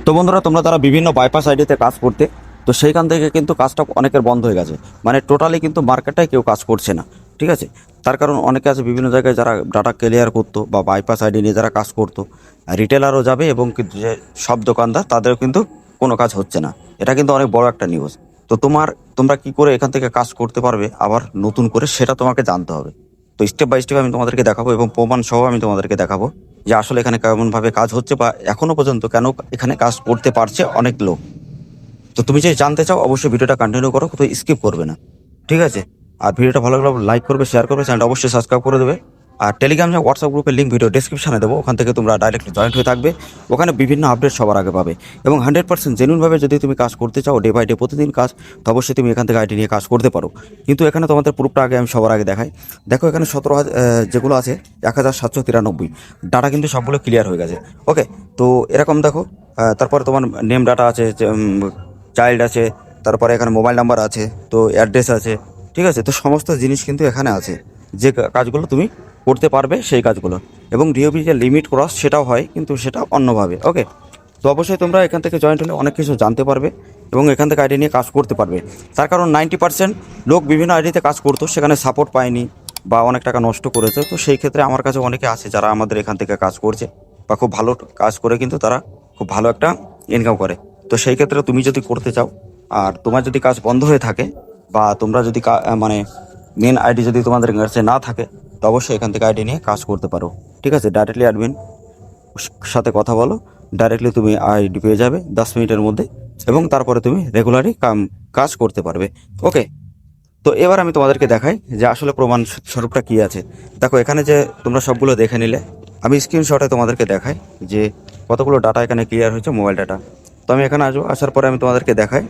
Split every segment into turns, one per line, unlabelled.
তো বন্ধুরা, তোমরা তারা বিভিন্ন বাইপাস আইডিতে কাজ করতে, তো সেইখান থেকে কিন্তু কাজটা অনেকের বন্ধ হয়ে গেছে। মানে টোটালি কিন্তু মার্কেটটাই কেউ কাজ করছে না। ঠিক আছে, তার কারণ অনেকে আছে বিভিন্ন জায়গায় যারা ডাটা ক্লিয়ার করতো বা বাইপাস আইডি নিয়ে যারা কাজ করতো, রিটেলারও যাবে এবং কিন্তু যে সব দোকানদার তাদেরও কিন্তু কোনো কাজ হচ্ছে না। এটা কিন্তু অনেক বড় একটা নিউজ। তো তোমরা কি করে এখান থেকে কাজ করতে পারবে আবার নতুন করে, সেটা তোমাকে জানতে হবে। তো স্টেপ বাই স্টেপ আমি তোমাদেরকে দেখাবো এবং প্রমাণ সহ আমি তোমাদেরকে দেখাবো যে আসলে এখানে কেমনভাবে কাজ হচ্ছে বা এখনো পর্যন্ত কেন এখানে কাজ করতে পারছে অনেক লোক। তো তুমি যদি জানতে চাও অবশ্যই ভিডিওটা কন্টিনিউ করো, কোথাও স্কিপ করবে না। ঠিক আছে, আর ভিডিওটা ভালো লাগলে লাইক করবে, শেয়ার করবে, চ্যানেলটা অবশ্যই সাবস্ক্রাইব করে দেবে। আর টেলিগ্রাম যে হোয়াটসঅ্যাপ গ্রুপের লিঙ্ক ভিডিও ডেসক্রিপশনে দেবো, ওখান থেকে তোমরা ডাইরেক্টলি জয়েন্ট হয়ে থাকবে। ওখানে বিভিন্ন আপডেট সবার আগে পাবে এবং 100% জেনুইনভাবে যদি তুমি কাজ করতে চাও, ডে বাই ডে প্রতিদিন কাজ, তো অবশ্যই তুমি এখান থেকে আইডি নিয়ে কাজ করতে পারো। কিন্তু এখানে তোমাদের প্রুফটা আগে আমি সবার আগে দেখাই। দেখো এখানে 17,000 যেগুলো আছে 1793 ডাটা কিন্তু সবগুলো ক্লিয়ার হয়ে গেছে। ওকে, তো এরকম দেখো। তারপরে তোমার নেম ডাটা আছে, চাইল্ড আছে, তারপরে এখানে মোবাইল নাম্বার আছে, তো অ্যাড্রেস আছে। ঠিক আছে, তো সমস্ত জিনিস কিন্তু এখানে আছে, যে কাজগুলো তুমি করতে পারবে সেই কাজগুলো। এবং ডিওবি যে লিমিট ক্রস সেটাও হয়, কিন্তু সেটা অন্যভাবে। ওকে, তো অবশ্যই তোমরা এখান থেকে জয়েন্ট হলে অনেক কিছু জানতে পারবে এবং এখান থেকে আইডি নিয়ে কাজ করতে পারবে। তার কারণ 90% লোক বিভিন্ন আইডিতে কাজ করতো, সেখানে সাপোর্ট পায়নি বা অনেক টাকা নষ্ট করেছে। তো সেই ক্ষেত্রে আমার কাছে অনেকে আছে যারা আমাদের এখান থেকে কাজ করছে বা খুব ভালো কাজ করে, কিন্তু তারা খুব ভালো একটা ইনকাম করে। তো সেই ক্ষেত্রে তুমি যদি করতে চাও আর তোমার যদি কাজ বন্ধ হয়ে থাকে বা তোমরা যদি মানে মেন আইডি যদি তোমাদের কাছে না থাকে, তো অবশ্যই এখান থেকে আইডি নিয়ে কাজ করতে পারো। ঠিক আছে, ডাইরেক্টলি অ্যাডমিন সাথে কথা বলো, ডাইরেক্টলি তুমি আইডি পেয়ে যাবে 10 মিনিটের মধ্যে এবং তারপরে তুমি রেগুলারই কাজ করতে পারবে। ওকে, তো এবার আমি তোমাদেরকে দেখাই যে আসলে প্রমাণ স্বরূপটা কী আছে। দেখো এখানে যে তোমরা সবগুলো দেখে নিলে, আমি স্ক্রিনশটে তোমাদেরকে দেখাই যে কতগুলো ডাটা এখানে ক্লিয়ার হয়েছে, মোবাইল ডাটা। তো আমি এখানে আসবো, আসার পরে আমি তোমাদেরকে দেখাই।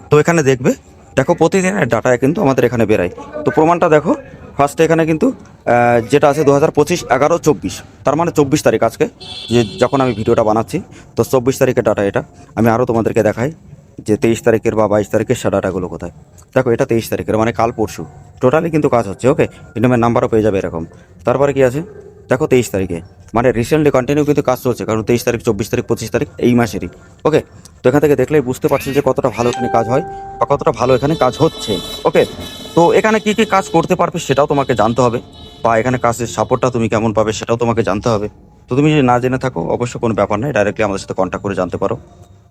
তো এখানে দেখবে, দেখো প্রতিদিনের ডাটা কিন্তু আমাদের এখানে বেরায়। তো প্রমাণটা দেখো, ফার্স্টে এখানে কিন্তু যেটা আছে 2025/11/24, তার মানে 24 তারিখ আজকে, যে যখন আমি ভিডিওটা বানাচ্ছি। তো 24 তারিখের ডাটা এটা। আমি আরও তোমাদেরকে দেখাই যে 23 তারিখের বা 22 তারিখের সে ডাটাগুলো কোথায়। দেখো এটা 23 তারিখের, মানে কাল পরশু টোটালি কিন্তু কাজ হচ্ছে। ওকে, ইনকামের নাম্বারও পেয়ে যাবে এরকম। তারপরে কি আছে দেখো 23 তারিখে, মানে রিসেন্টলি কন্টিনিউ কিন্তু কাজ চলছে, কারণ 23 তারিখ, 24 তারিখ, 25 তারিখ এই মাসেরই। ওকে, তো এখান থেকে দেখলেই বুঝতে পারছেন যে কতটা ভালো এখানে কাজ হয় বা কতটা ভালো এখানে কাজ হচ্ছে। ওকে, তো এখানে কী কী কাজ করতে পারবে সেটাও তোমাকে জানতে হবে, বা এখানে কাজের সাপোর্টটা তুমি কেমন পাবে সেটাও তোমাকে জানতে হবে। তো তুমি যদি না জেনে থাকো অবশ্য কোনো ব্যাপার নেই, ডাইরেক্টলি আমাদের সাথে কন্ট্যাক্ট করে জানতে পারো।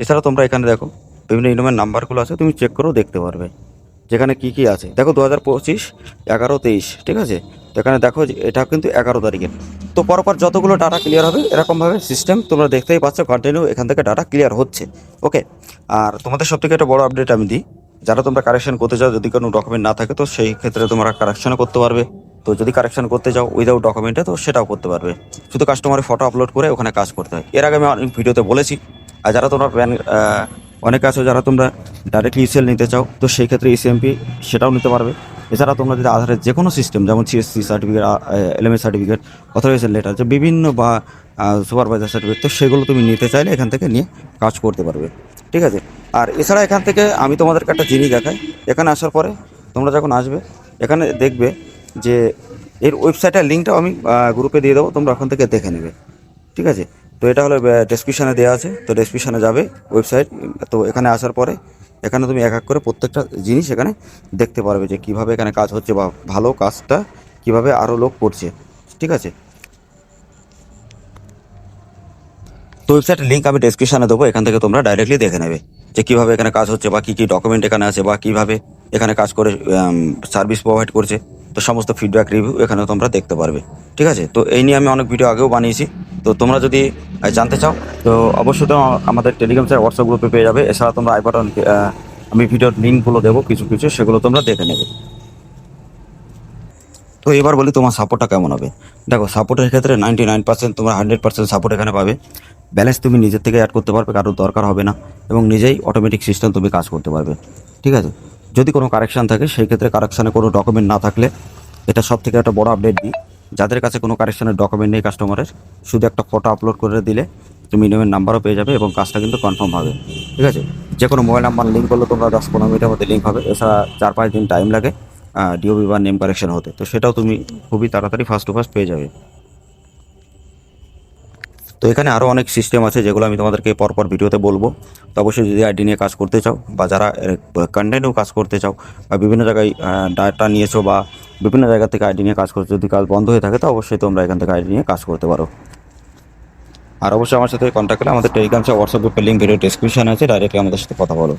এছাড়া তোমরা এখানে দেখো বিভিন্ন ইনকামের নাম্বারগুলো আছে, তুমি চেক করেও দেখতে পারবে যেখানে কি কি আছে। দেখো 2025/11/23, ঠিক আছে। তো এখানে দেখো যে এটা কিন্তু 11 তারিখের। তো পরপর যতগুলো ডাটা ক্লিয়ার হবে এরকমভাবে সিস্টেম তোমরা দেখতেই পাচ্ছ, কন্টিনিউ এখান থেকে ডাটা ক্লিয়ার হচ্ছে। ওকে, আর তোমাদের সব থেকে একটা বড় আপডেট আমি দিই, যারা তোমরা কারেকশন করতে চাও, যদি কোনো ডকুমেন্ট না থাকে তো সেই ক্ষেত্রে তোমরা কারেকশনও করতে পারবে। তো যদি কারেকশন করতে চাও উইদাউট ডকুমেন্টে, তো সেটাও করতে পারবে। শুধু কাস্টমারের ফটো আপলোড করে ওখানে কাজ করতে হয়। এর আগে আমি অনেক ভিডিওতে বলেছি। আর যারা তোমরা অনেকে আছো যারা তোমরা ডাইরেক্টলি ইসিএল নিতে চাও, তো সেই ক্ষেত্রে ইসিএমপি সেটাও নিতে পারবে। এছাড়া তোমরা যদি আধারের যে কোনো সিস্টেম, যেমন CSC certificate, LMS certificate, authorisation letter, যে বিভিন্ন বা সুপারভাইজার সার্টিফিকেট, তো সেগুলো তুমি নিতে চাইলে এখান থেকে নিয়ে কাজ করতে পারবে। ঠিক আছে, আর এছাড়া এখান থেকে আমি তোমাদেরকে একটা জিনিস দেখাই। এখানে আসার পরে তোমরা যখন আসবে এখানে দেখবে যে এর ওয়েবসাইটের লিঙ্কটাও আমি গ্রুপে দিয়ে দেবো, তোমরা ওখান থেকে দেখে নেবে। ঠিক আছে, তো এটা হলো ডেসক্রিপশানে দেওয়া আছে, তো ডেসক্রিপশানে যাবে ওয়েবসাইট। তো এখানে আসার পরে এখানে তুমি এক এক করে প্রত্যেকটা জিনিস এখানে দেখতে পারবে যে কীভাবে এখানে কাজ হচ্ছে বা ভালো কাজটা কীভাবে আরও লোক করছে। ঠিক আছে, তো ওয়েবসাইটের লিঙ্ক আমি ডেসক্রিপশানে দেবো, এখান থেকে তোমরা ডাইরেক্টলি দেখে নেবে যে কীভাবে এখানে কাজ হচ্ছে বা কী কী ডকুমেন্ট এখানে আছে বা কীভাবে এখানে কাজ করে সার্ভিস প্রোভাইড করছে। তো সমস্ত ফিডব্যাক রিভিউ এখানে তোমরা দেখতে পারবে। ঠিক আছে, তো এই নিয়ে আমি অনেক ভিডিও আগেও বানিয়েছি। তো তোমরা যদি জানতে চাও তো অবশ্যই তো আমাদের টেলিগ্রাম স্যার হোয়াটসঅ্যাপ গ্রুপে পেয়ে যাবে। এছাড়া তোমরা আই বাটন আমি ভিডিওর লিঙ্কগুলো দেবো কিছু কিছু, সেগুলো তোমরা দেখে নেবে। তো এবার বলি তোমার সাপোর্টটা কেমন হবে। দেখো সাপোর্টের ক্ষেত্রে 99% তোমরা 100% সাপোর্ট এখানে পাবে। ব্যালেন্স তুমি নিজের থেকে অ্যাড করতে পারবে, কারোর দরকার হবে না, এবং নিজেই অটোমেটিক সিস্টেম তুমি কাজ করতে পারবে। ঠিক আছে, যদি কোনো কারেকশান থাকে সেই ক্ষেত্রে কারেকশানে কোনো ডকুমেন্ট না থাকলে, এটা সব থেকে একটা বড় আপডেট দিই, যাদের কাছে কোনো কারেকশানের ডকুমেন্ট নেই কাস্টমারের, শুধু একটা ফটো আপলোড করে দিলে তুমি ইনকামের নাম্বারও পেয়ে যাবে এবং কাজটা কিন্তু কনফার্ম হবে। ঠিক আছে, যে কোনো মোবাইল নাম্বার লিঙ্ক করলে তোমরা 10-15 মিনিটের মধ্যে লিঙ্ক হবে। এছাড়া 4-5 দিন টাইম লাগে ডিওবি বা নেম কারেকশন হতে, তো সেটাও তুমি খুবই তাড়াতাড়ি ফার্স্ট টু ফার্স্ট পেয়ে যাবে। তো এখানে আরও অনেক সিস্টেম আছে যেগুলো আমি তোমাদেরকে পরপর ভিডিওতে বলবো। তো অবশ্যই যদি আইডি নিয়ে কাজ করতে চাও বা যারা কন্টেন্টেও কাজ করতে চাও বা বিভিন্ন জায়গায় ডাটা নিয়েছো বা বিভিন্ন জায়গা থেকে আইডি নিয়ে কাজ করছো, যদি কাজ বন্ধ হয়ে থাকে তো অবশ্যই তোমরা এখান থেকে আইডি নিয়ে কাজ করতে পারো। আর অবশ্যই আমার সাথে কন্ট্যাক্ট করলে আমাদের টেলিগ্রাম হোয়াটসঅ্যাপ গ্রুপের লিঙ্ক ভিডিও ডেসক্রিপশনে আছে, ডাইরেক্টলি আমাদের সাথে কথা বলো।